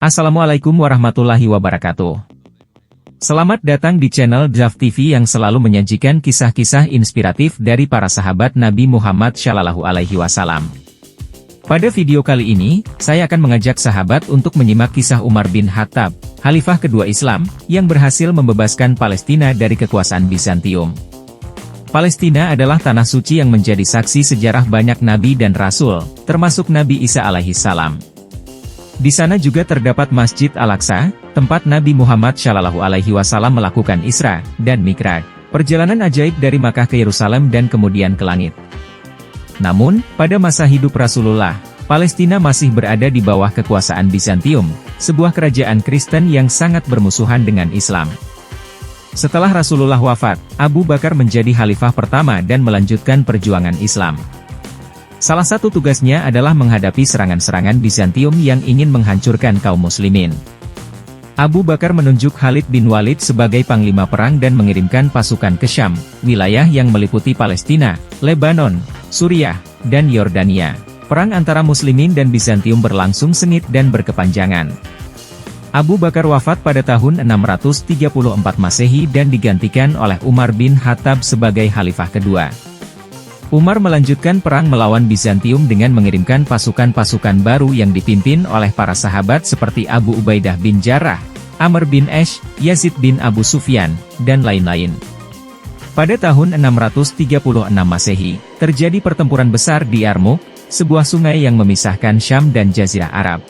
Assalamualaikum warahmatullahi wabarakatuh. Selamat datang di channel Draft TV yang selalu menyajikan kisah-kisah inspiratif dari para sahabat Nabi Muhammad SAW. Pada video kali ini, saya akan mengajak sahabat untuk menyimak kisah Umar bin Khattab, Khalifah kedua Islam, yang berhasil membebaskan Palestina dari kekuasaan Bizantium. Palestina adalah tanah suci yang menjadi saksi sejarah banyak nabi dan rasul, termasuk Nabi Isa alaihissalam. Di sana juga terdapat Masjid Al-Aqsa, tempat Nabi Muhammad SAW melakukan Isra dan Mi'raj, perjalanan ajaib dari Makkah ke Yerusalem dan kemudian ke langit. Namun, pada masa hidup Rasulullah, Palestina masih berada di bawah kekuasaan Bizantium, sebuah kerajaan Kristen yang sangat bermusuhan dengan Islam. Setelah Rasulullah wafat, Abu Bakar menjadi khalifah pertama dan melanjutkan perjuangan Islam. Salah satu tugasnya adalah menghadapi serangan-serangan Bizantium yang ingin menghancurkan kaum muslimin. Abu Bakar menunjuk Khalid bin Walid sebagai panglima perang dan mengirimkan pasukan ke Syam, wilayah yang meliputi Palestina, Lebanon, Suriah, dan Yordania. Perang antara muslimin dan Bizantium berlangsung sengit dan berkepanjangan. Abu Bakar wafat pada tahun 634 Masehi dan digantikan oleh Umar bin Khattab sebagai khalifah kedua. Umar melanjutkan perang melawan Bizantium dengan mengirimkan pasukan-pasukan baru yang dipimpin oleh para sahabat seperti Abu Ubaidah bin Jarrah, Amr bin Ash, Yazid bin Abu Sufyan, dan lain-lain. Pada tahun 636 Masehi, terjadi pertempuran besar di Yarmouk, sebuah sungai yang memisahkan Syam dan Jazirah Arab.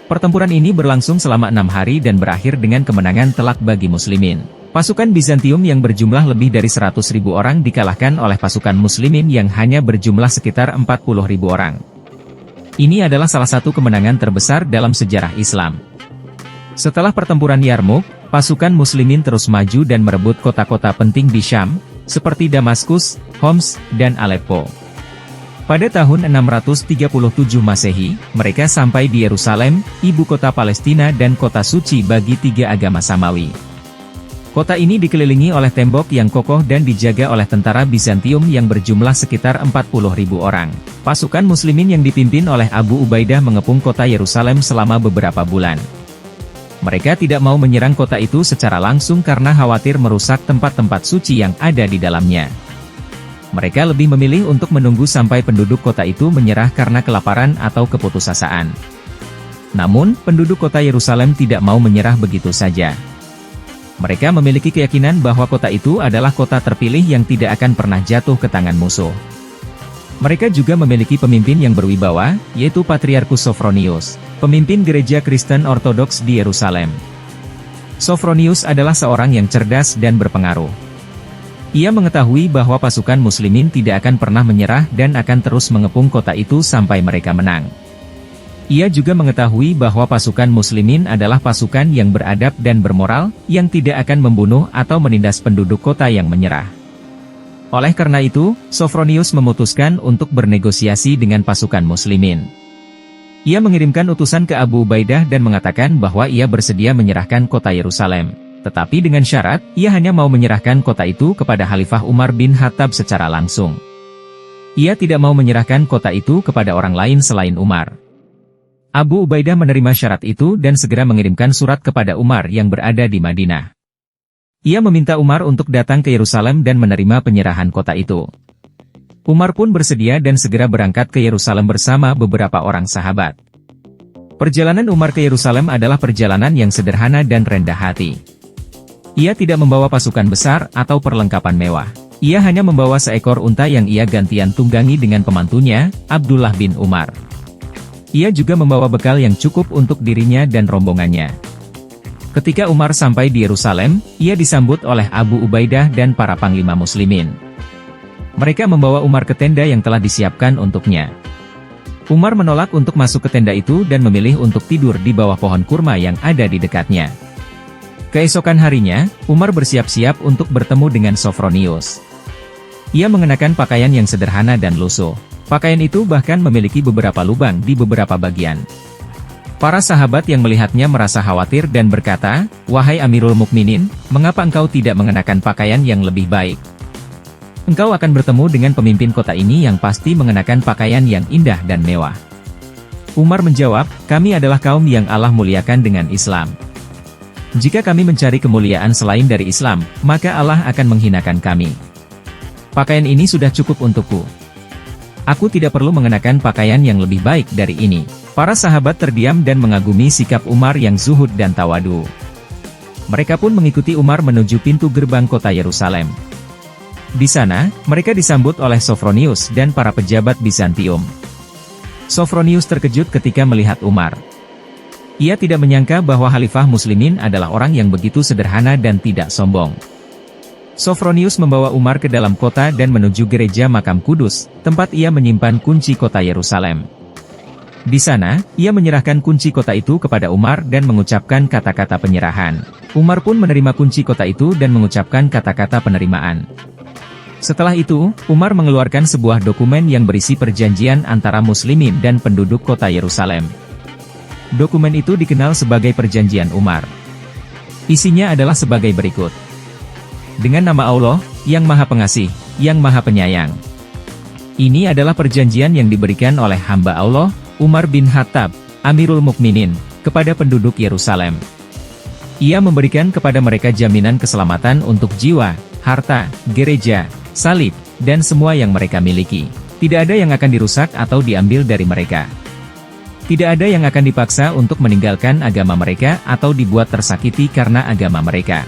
Pertempuran ini berlangsung selama 6 hari dan berakhir dengan kemenangan telak bagi muslimin. Pasukan Bizantium yang berjumlah lebih dari 100.000 orang dikalahkan oleh pasukan muslimin yang hanya berjumlah sekitar 40.000 orang. Ini adalah salah satu kemenangan terbesar dalam sejarah Islam. Setelah pertempuran Yarmouk, pasukan muslimin terus maju dan merebut kota-kota penting di Syam, seperti Damaskus, Homs, dan Aleppo. Pada tahun 637 Masehi, mereka sampai di Yerusalem, ibu kota Palestina dan kota suci bagi tiga agama samawi. Kota ini dikelilingi oleh tembok yang kokoh dan dijaga oleh tentara Bizantium yang berjumlah sekitar 40.000 orang. Pasukan muslimin yang dipimpin oleh Abu Ubaidah mengepung kota Yerusalem selama beberapa bulan. Mereka tidak mau menyerang kota itu secara langsung karena khawatir merusak tempat-tempat suci yang ada di dalamnya. Mereka lebih memilih untuk menunggu sampai penduduk kota itu menyerah karena kelaparan atau keputusasaan. Namun, penduduk kota Yerusalem tidak mau menyerah begitu saja. Mereka memiliki keyakinan bahwa kota itu adalah kota terpilih yang tidak akan pernah jatuh ke tangan musuh. Mereka juga memiliki pemimpin yang berwibawa, yaitu Patriarkus Sophronius, pemimpin gereja Kristen Ortodoks di Yerusalem. Sophronius adalah seorang yang cerdas dan berpengaruh. Ia mengetahui bahwa pasukan muslimin tidak akan pernah menyerah dan akan terus mengepung kota itu sampai mereka menang. Ia juga mengetahui bahwa pasukan muslimin adalah pasukan yang beradab dan bermoral, yang tidak akan membunuh atau menindas penduduk kota yang menyerah. Oleh karena itu, Sophronius memutuskan untuk bernegosiasi dengan pasukan muslimin. Ia mengirimkan utusan ke Abu Ubaidah dan mengatakan bahwa ia bersedia menyerahkan kota Yerusalem. Tetapi dengan syarat, ia hanya mau menyerahkan kota itu kepada Khalifah Umar bin Khattab secara langsung. Ia tidak mau menyerahkan kota itu kepada orang lain selain Umar. Abu Ubaidah menerima syarat itu dan segera mengirimkan surat kepada Umar yang berada di Madinah. Ia meminta Umar untuk datang ke Yerusalem dan menerima penyerahan kota itu. Umar pun bersedia dan segera berangkat ke Yerusalem bersama beberapa orang sahabat. Perjalanan Umar ke Yerusalem adalah perjalanan yang sederhana dan rendah hati. Ia tidak membawa pasukan besar atau perlengkapan mewah. Ia hanya membawa seekor unta yang ia gantian tunggangi dengan pemantunya, Abdullah bin Umar. Ia juga membawa bekal yang cukup untuk dirinya dan rombongannya. Ketika Umar sampai di Yerusalem, ia disambut oleh Abu Ubaidah dan para panglima muslimin. Mereka membawa Umar ke tenda yang telah disiapkan untuknya. Umar menolak untuk masuk ke tenda itu dan memilih untuk tidur di bawah pohon kurma yang ada di dekatnya. Keesokan harinya, Umar bersiap-siap untuk bertemu dengan Sophronius. Ia mengenakan pakaian yang sederhana dan lusuh. Pakaian itu bahkan memiliki beberapa lubang di beberapa bagian. Para sahabat yang melihatnya merasa khawatir dan berkata, "Wahai Amirul Mukminin, mengapa engkau tidak mengenakan pakaian yang lebih baik? Engkau akan bertemu dengan pemimpin kota ini yang pasti mengenakan pakaian yang indah dan mewah." Umar menjawab, kami adalah kaum yang Allah muliakan dengan Islam. Jika kami mencari kemuliaan selain dari Islam, maka Allah akan menghinakan kami. Pakaian ini sudah cukup untukku. Aku tidak perlu mengenakan pakaian yang lebih baik dari ini. Para sahabat terdiam dan mengagumi sikap Umar yang zuhud dan tawadu. Mereka pun mengikuti Umar menuju pintu gerbang kota Yerusalem. Di sana, mereka disambut oleh Sofronius dan para pejabat Bizantium. Sofronius terkejut ketika melihat Umar. Ia tidak menyangka bahwa Khalifah Muslimin adalah orang yang begitu sederhana dan tidak sombong. Sofronius membawa Umar ke dalam kota dan menuju gereja makam Kudus, tempat ia menyimpan kunci kota Yerusalem. Di sana, ia menyerahkan kunci kota itu kepada Umar dan mengucapkan kata-kata penyerahan. Umar pun menerima kunci kota itu dan mengucapkan kata-kata penerimaan. Setelah itu, Umar mengeluarkan sebuah dokumen yang berisi perjanjian antara Muslimin dan penduduk kota Yerusalem. Dokumen itu dikenal sebagai Perjanjian Umar. Isinya adalah sebagai berikut. Dengan nama Allah, yang Maha Pengasih, yang Maha Penyayang. Ini adalah perjanjian yang diberikan oleh hamba Allah, Umar bin Khattab, Amirul Mukminin, kepada penduduk Yerusalem. Ia memberikan kepada mereka jaminan keselamatan untuk jiwa, harta, gereja, salib, dan semua yang mereka miliki. Tidak ada yang akan dirusak atau diambil dari mereka. Tidak ada yang akan dipaksa untuk meninggalkan agama mereka atau dibuat tersakiti karena agama mereka.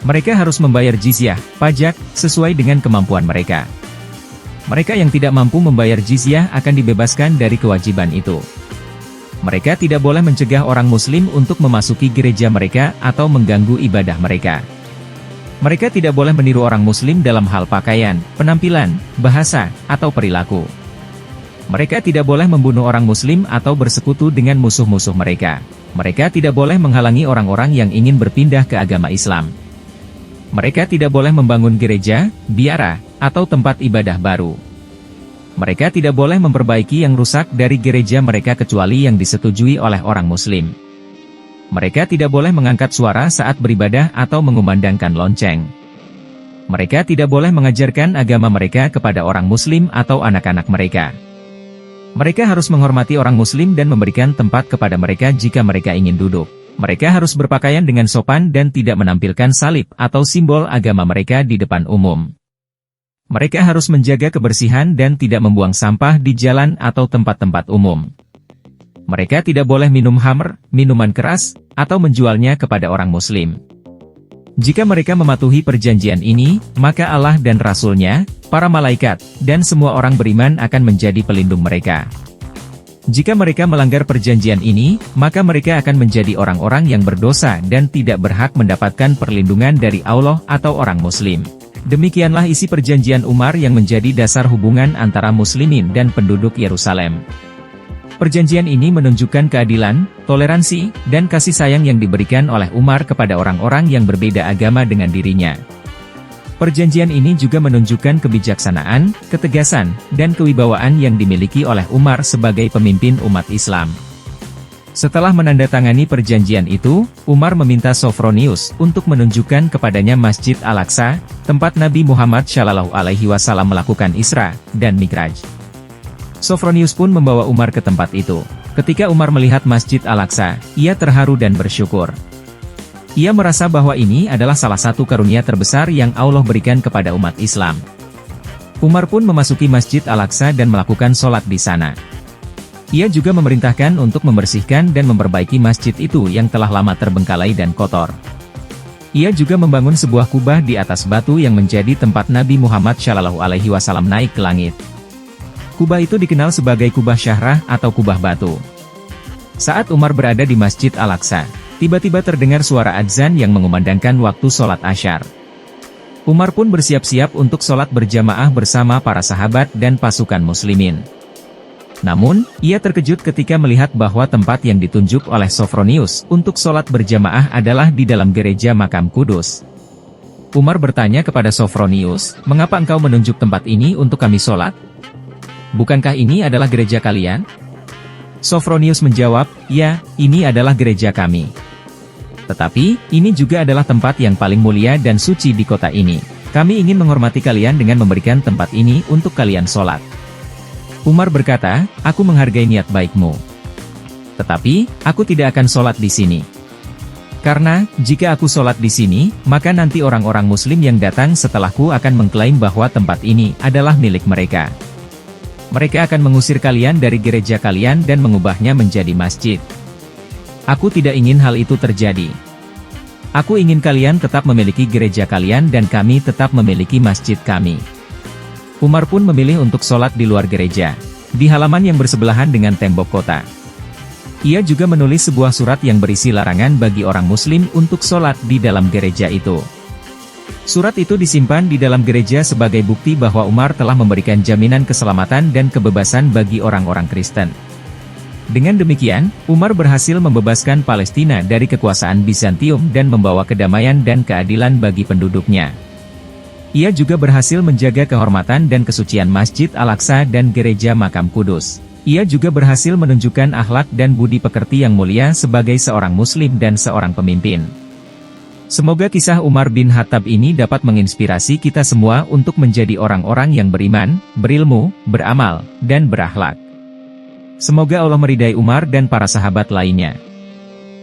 Mereka harus membayar jizyah, pajak, sesuai dengan kemampuan mereka. Mereka yang tidak mampu membayar jizyah akan dibebaskan dari kewajiban itu. Mereka tidak boleh mencegah orang Muslim untuk memasuki gereja mereka atau mengganggu ibadah mereka. Mereka tidak boleh meniru orang Muslim dalam hal pakaian, penampilan, bahasa, atau perilaku. Mereka tidak boleh membunuh orang Muslim atau bersekutu dengan musuh-musuh mereka. Mereka tidak boleh menghalangi orang-orang yang ingin berpindah ke agama Islam. Mereka tidak boleh membangun gereja, biara, atau tempat ibadah baru. Mereka tidak boleh memperbaiki yang rusak dari gereja mereka kecuali yang disetujui oleh orang Muslim. Mereka tidak boleh mengangkat suara saat beribadah atau mengumandangkan lonceng. Mereka tidak boleh mengajarkan agama mereka kepada orang Muslim atau anak-anak mereka. Mereka harus menghormati orang Muslim dan memberikan tempat kepada mereka jika mereka ingin duduk. Mereka harus berpakaian dengan sopan dan tidak menampilkan salib atau simbol agama mereka di depan umum. Mereka harus menjaga kebersihan dan tidak membuang sampah di jalan atau tempat-tempat umum. Mereka tidak boleh minum khamr, minuman keras, atau menjualnya kepada orang Muslim. Jika mereka mematuhi perjanjian ini, maka Allah dan Rasul-Nya, para malaikat, dan semua orang beriman akan menjadi pelindung mereka. Jika mereka melanggar perjanjian ini, maka mereka akan menjadi orang-orang yang berdosa dan tidak berhak mendapatkan perlindungan dari Allah atau orang Muslim. Demikianlah isi perjanjian Umar yang menjadi dasar hubungan antara Muslimin dan penduduk Yerusalem. Perjanjian ini menunjukkan keadilan, toleransi, dan kasih sayang yang diberikan oleh Umar kepada orang-orang yang berbeda agama dengan dirinya. Perjanjian ini juga menunjukkan kebijaksanaan, ketegasan, dan kewibawaan yang dimiliki oleh Umar sebagai pemimpin umat Islam. Setelah menandatangani perjanjian itu, Umar meminta Sofronius untuk menunjukkan kepadanya Masjid Al-Aqsa, tempat Nabi Muhammad SAW melakukan Isra dan Mi'raj. Sofronius pun membawa Umar ke tempat itu. Ketika Umar melihat Masjid Al-Aqsa, ia terharu dan bersyukur. Ia merasa bahwa ini adalah salah satu karunia terbesar yang Allah berikan kepada umat Islam. Umar pun memasuki Masjid Al-Aqsa dan melakukan sholat di sana. Ia juga memerintahkan untuk membersihkan dan memperbaiki masjid itu yang telah lama terbengkalai dan kotor. Ia juga membangun sebuah kubah di atas batu yang menjadi tempat Nabi Muhammad SAW naik ke langit. Kubah itu dikenal sebagai Kubah Syahrah atau Kubah Batu. Saat Umar berada di Masjid Al-Aqsa, tiba-tiba terdengar suara adzan yang mengumandangkan waktu sholat Asyar. Umar pun bersiap-siap untuk sholat berjamaah bersama para sahabat dan pasukan muslimin. Namun, ia terkejut ketika melihat bahwa tempat yang ditunjuk oleh Sofronius untuk sholat berjamaah adalah di dalam gereja makam Kudus. Umar bertanya kepada Sofronius, "Mengapa engkau menunjuk tempat ini untuk kami sholat? Bukankah ini adalah gereja kalian?" Sofronius menjawab, "Ya, ini adalah gereja kami. Tetapi, ini juga adalah tempat yang paling mulia dan suci di kota ini. Kami ingin menghormati kalian dengan memberikan tempat ini untuk kalian sholat." Umar berkata, "Aku menghargai niat baikmu. Tetapi, aku tidak akan sholat di sini. Karena, jika aku sholat di sini, maka nanti orang-orang muslim yang datang setelahku akan mengklaim bahwa tempat ini adalah milik mereka. Mereka akan mengusir kalian dari gereja kalian dan mengubahnya menjadi masjid. Aku tidak ingin hal itu terjadi. Aku ingin kalian tetap memiliki gereja kalian dan kami tetap memiliki masjid kami." Umar pun memilih untuk sholat di luar gereja, di halaman yang bersebelahan dengan tembok kota. Ia juga menulis sebuah surat yang berisi larangan bagi orang muslim untuk sholat di dalam gereja itu. Surat itu disimpan di dalam gereja sebagai bukti bahwa Umar telah memberikan jaminan keselamatan dan kebebasan bagi orang-orang Kristen. Dengan demikian, Umar berhasil membebaskan Palestina dari kekuasaan Bizantium dan membawa kedamaian dan keadilan bagi penduduknya. Ia juga berhasil menjaga kehormatan dan kesucian Masjid Al-Aqsa dan Gereja Makam Kudus. Ia juga berhasil menunjukkan akhlak dan budi pekerti yang mulia sebagai seorang muslim dan seorang pemimpin. Semoga kisah Umar bin Khattab ini dapat menginspirasi kita semua untuk menjadi orang-orang yang beriman, berilmu, beramal, dan berakhlak. Semoga Allah meridai Umar dan para sahabat lainnya.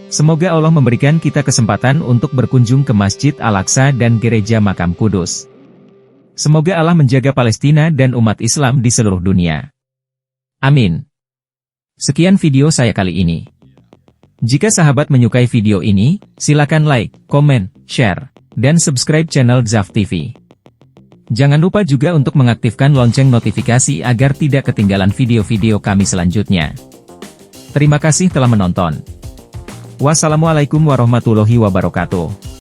Semoga Allah memberikan kita kesempatan untuk berkunjung ke Masjid Al-Aqsa dan Gereja Makam Kudus. Semoga Allah menjaga Palestina dan umat Islam di seluruh dunia. Amin. Sekian video saya kali ini. Jika sahabat menyukai video ini, silakan like, komen, share, dan subscribe channel Zaf TV. Jangan lupa juga untuk mengaktifkan lonceng notifikasi agar tidak ketinggalan video-video kami selanjutnya. Terima kasih telah menonton. Wassalamualaikum warahmatullahi wabarakatuh.